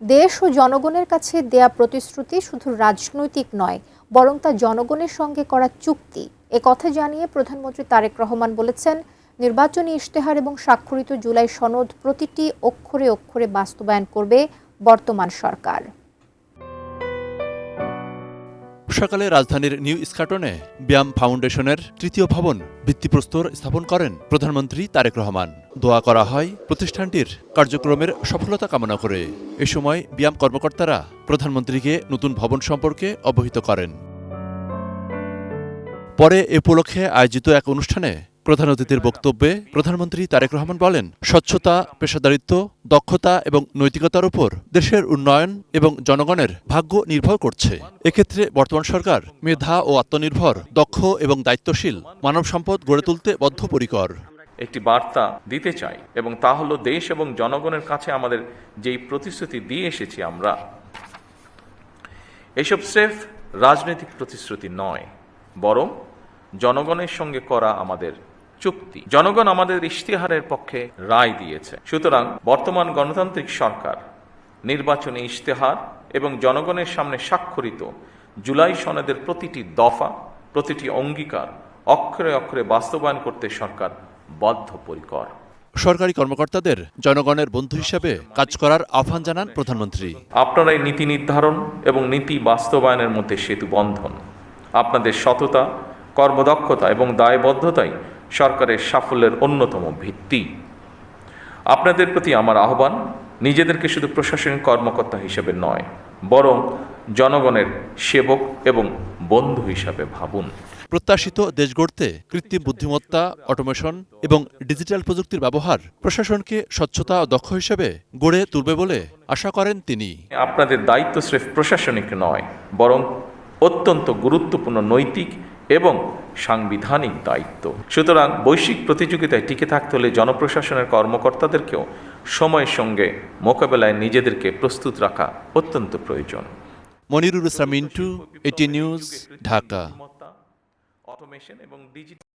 দেশ ও জনগণের কাছে দেয়া প্রতিশ্রুতি শুধু রাজনৈতিক নয়, বরং তা জনগণের সঙ্গে করা চুক্তি। কথা জানিয়ে প্রধানমন্ত্রী তারেক রহমান বলেছেন, নির্বাচনী ইশতেহার এবং স্বাক্ষরিত জুলাই সনদ প্রতিটি অক্ষরে অক্ষরে বাস্তবায়ন করবে বর্তমান সরকার। সকালে রাজধানীর নিউ ইস্কাটনে ব্যায়াম ফাউন্ডেশনের তৃতীয় ভবন ভিত্তিপ্রস্তর স্থাপন করেন প্রধানমন্ত্রী তারেক রহমান। দোয়া করা হয় প্রতিষ্ঠানটির কার্যক্রমের সফলতা কামনা করে। এ সময় ব্যায়াম কর্মকর্তারা প্রধানমন্ত্রীকে নতুন ভবন সম্পর্কে অবহিত করেন। পরে এ উপলক্ষে আয়োজিত এক অনুষ্ঠানে প্রধান অতিথির বক্তব্যে প্রধানমন্ত্রী তারেক রহমান বলেন, স্বচ্ছতা, পেশাদারিত্ব, দক্ষতা এবং নৈতিকতার উপর দেশের উন্নয়ন এবং জনগণের ভাগ্য নির্ভর করছে। এক্ষেত্রে বর্তমান সরকার মেধা ও আত্মনির্ভর, দক্ষ এবং দায়িত্বশীল মানব সম্পদ গড়ে তুলতে বদ্ধপরিকর। একটি বার্তা দিতে চাই, এবং তা হলো দেশ এবং জনগণের কাছে আমাদের যেই প্রতিশ্রুতি দিয়ে এসেছি আমরা, এসব স্রেফ রাজনৈতিক প্রতিশ্রুতি নয়, বরং জনগণের সঙ্গে করা আমাদের চুক্তি। জনগণ আমাদের ইশতেহারের পক্ষে রায় দিয়েছে। সুতরাং বর্তমান গণতান্ত্রিক সরকার নির্বাচনী ইশতেহার এবং জনগণের সামনে স্বাক্ষরিত জুলাই সনদের প্রতিটি দফা, প্রতিটি অঙ্গীকার অক্ষরে অক্ষরে বাস্তবায়ন করতে সরকার বদ্ধপরিকর। সরকারি কর্মকর্তাদের জনগণের বন্ধু হিসেবে কাজ করার আহ্বান জানান প্রধানমন্ত্রী। আপনারাই নীতি নির্ধারণ এবং নীতি বাস্তবায়নের মধ্যে সেতু বন্ধন। আপনাদের সততা, কর্মদক্ষতা এবং দায়বদ্ধতাই সরকারের সাফল্যের অন্যতম ভিত্তি। আপনাদের প্রতি আমার আহ্বান, নিজেদেরকে শুধু প্রশাসনিক কর্মকর্তা হিসেবে নয়, বরং জনগণের সেবক এবং বন্ধু হিসাবে ভাবুন। প্রত্যাশিত দেশ গড়তে কৃত্রিম বুদ্ধিমত্তা, অটোমেশন এবং ডিজিটাল প্রযুক্তির ব্যবহার প্রশাসনকে স্বচ্ছতা ও দক্ষ হিসেবে গড়ে তুলবে বলে আশা করেন তিনি। আপনাদের দায়িত্ব স্রেফ প্রশাসনিক নয়, বরং অত্যন্ত গুরুত্বপূর্ণ নৈতিক এবং সাংবিধানিক দায়িত্ব। সুতরাং বৈশ্বিক প্রতিযোগিতায় টিকে থাকতে হলে জনপ্রশাসনের কর্মকর্তাদেরকেও সময়ের সঙ্গে মোকাবেলায় নিজেদেরকে প্রস্তুত রাখা অত্যন্ত প্রয়োজন। মনিরুল ইসলাম মিন্টু, এটি নিউজ, ঢাকা। অটোমেশন এবং ডিজিটাল